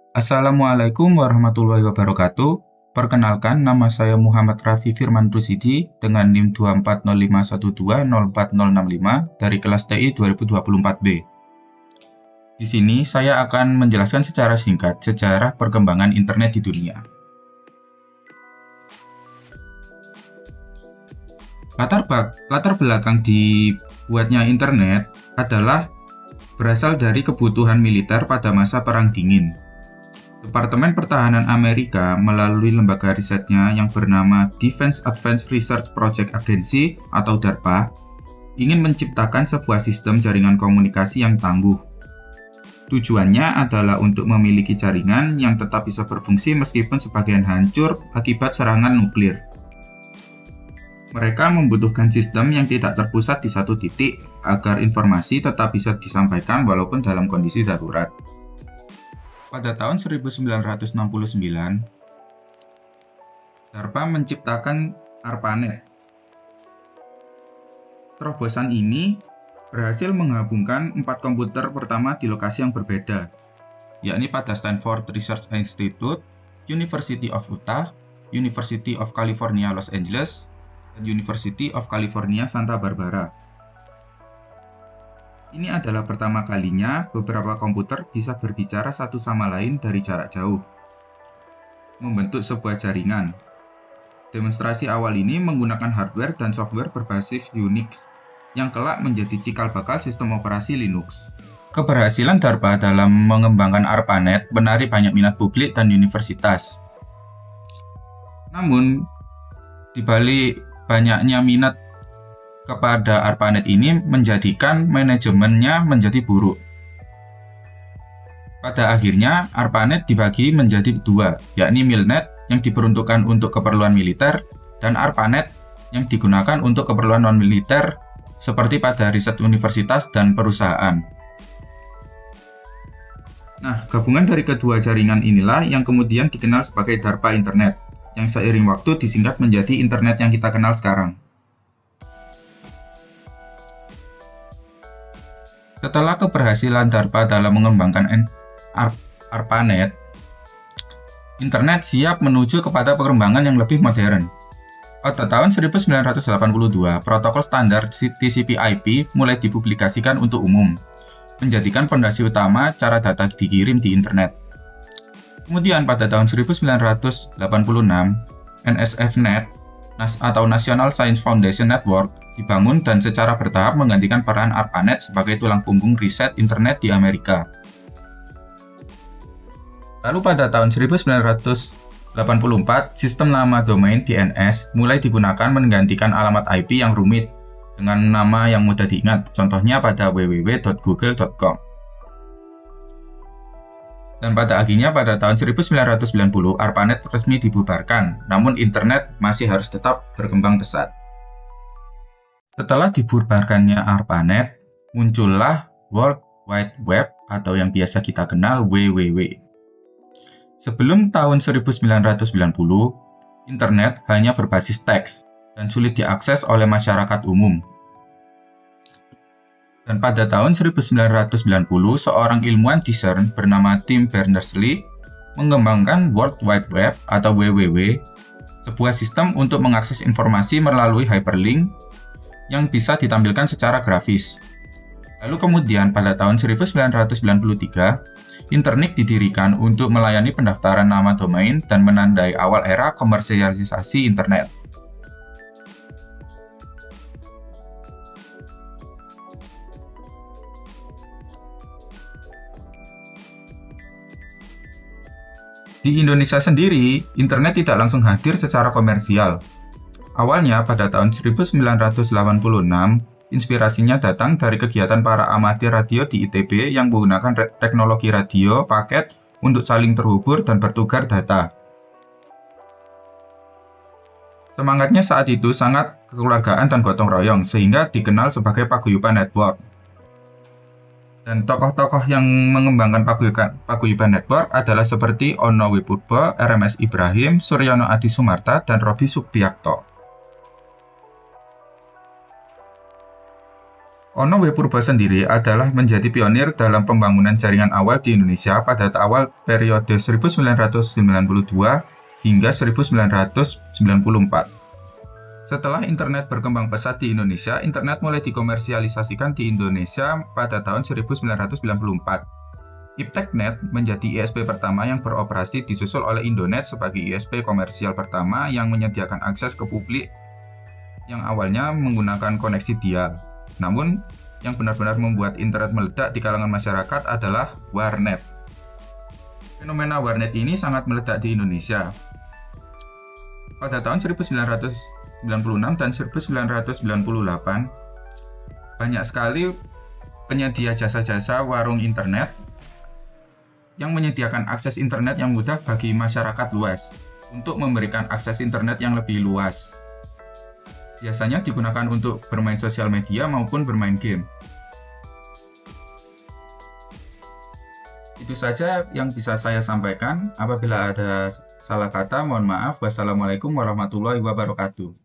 Assalamualaikum warahmatullahi wabarakatuh. Perkenalkan, nama saya Muhammad Raffi Firman Rusidi dengan NIM 24051204065 dari kelas TI 2024B. Di sini saya akan menjelaskan secara singkat sejarah perkembangan internet di dunia. Latar belakang dibuatnya internet adalah berasal dari kebutuhan militer pada masa Perang Dingin. Departemen Pertahanan Amerika melalui lembaga risetnya yang bernama Defense Advanced Research Project Agency atau DARPA ingin menciptakan sebuah sistem jaringan komunikasi yang tangguh. Tujuannya adalah untuk memiliki jaringan yang tetap bisa berfungsi meskipun sebagian hancur akibat serangan nuklir. Mereka membutuhkan sistem yang tidak terpusat di satu titik agar informasi tetap bisa disampaikan walaupun dalam kondisi darurat. Pada tahun 1969, DARPA menciptakan ARPANET. Terobosan ini berhasil menggabungkan 4 komputer pertama di lokasi yang berbeda, yakni pada Stanford Research Institute, University of Utah, University of California Los Angeles, dan University of California Santa Barbara. Ini adalah pertama kalinya beberapa komputer bisa berbicara satu sama lain dari jarak jauh, membentuk sebuah jaringan. Demonstrasi awal ini menggunakan hardware dan software berbasis Unix, yang kelak menjadi cikal bakal sistem operasi Linux. Keberhasilan DARPA dalam mengembangkan ARPANET menarik banyak minat publik dan universitas. Namun, di balik banyaknya minat kepada ARPANET ini menjadikan manajemennya menjadi buruk. Pada akhirnya, ARPANET dibagi menjadi dua, yakni MILNET yang diperuntukkan untuk keperluan militer dan ARPANET yang digunakan untuk keperluan non-militer seperti pada riset universitas dan perusahaan. Nah, gabungan dari kedua jaringan inilah yang kemudian dikenal sebagai DARPA Internet, yang seiring waktu disingkat menjadi internet yang kita kenal sekarang. Setelah keberhasilan DARPA dalam mengembangkan ARPANET, internet siap menuju kepada perkembangan yang lebih modern. Pada tahun 1982, protokol standar TCP/IP mulai dipublikasikan untuk umum, menjadikan fondasi utama cara data dikirim di internet. Kemudian pada tahun 1986, NSFNet atau National Science Foundation Network dibangun dan secara bertahap menggantikan peran ARPANET sebagai tulang punggung riset internet di Amerika. Lalu pada tahun 1984, sistem nama domain DNS mulai digunakan menggantikan alamat IP yang rumit dengan nama yang mudah diingat, contohnya pada www.google.com. Dan pada akhirnya pada tahun 1990, ARPANET resmi dibubarkan, namun internet masih harus tetap berkembang pesat. Setelah dibubarkannya ARPANET, muncullah World Wide Web atau yang biasa kita kenal WWW. Sebelum tahun 1990, internet hanya berbasis teks dan sulit diakses oleh masyarakat umum. Dan pada tahun 1990, seorang ilmuwan di CERN bernama Tim Berners-Lee mengembangkan World Wide Web atau WWW, sebuah sistem untuk mengakses informasi melalui hyperlink yang bisa ditampilkan secara grafis. Lalu kemudian pada tahun 1993, Internet didirikan untuk melayani pendaftaran nama domain dan menandai awal era komersialisasi internet. Di Indonesia sendiri, internet tidak langsung hadir secara komersial. Awalnya pada tahun 1986, inspirasinya datang dari kegiatan para amatir radio di ITB yang menggunakan teknologi radio paket untuk saling terhubung dan bertukar data. Semangatnya saat itu sangat kekeluargaan dan gotong royong, sehingga dikenal sebagai Paguyuban Network. Dan tokoh-tokoh yang mengembangkan Paguyuban Network adalah seperti Ono Wipurbo, RMS Ibrahim, Suryono Adi Sumarta, dan Roby Subiakto. Ono W Purba sendiri adalah menjadi pionir dalam pembangunan jaringan awal di Indonesia pada awal periode 1992 hingga 1994. Setelah internet berkembang pesat di Indonesia, internet mulai dikomersialisasikan di Indonesia pada tahun 1994. Ipteknet menjadi ISP pertama yang beroperasi, disusul oleh Indonet sebagai ISP komersial pertama yang menyediakan akses ke publik yang awalnya menggunakan koneksi dial. Namun, yang benar-benar membuat internet meledak di kalangan masyarakat adalah warnet. Fenomena warnet ini sangat meledak di Indonesia. Pada tahun 1996 dan 1998, banyak sekali penyedia jasa-jasa warung internet yang menyediakan akses internet yang mudah bagi masyarakat luas untuk memberikan akses internet yang lebih luas. Biasanya digunakan untuk bermain sosial media maupun bermain game. Itu saja yang bisa saya sampaikan. Apabila ada salah kata, mohon maaf. Wassalamualaikum warahmatullahi wabarakatuh.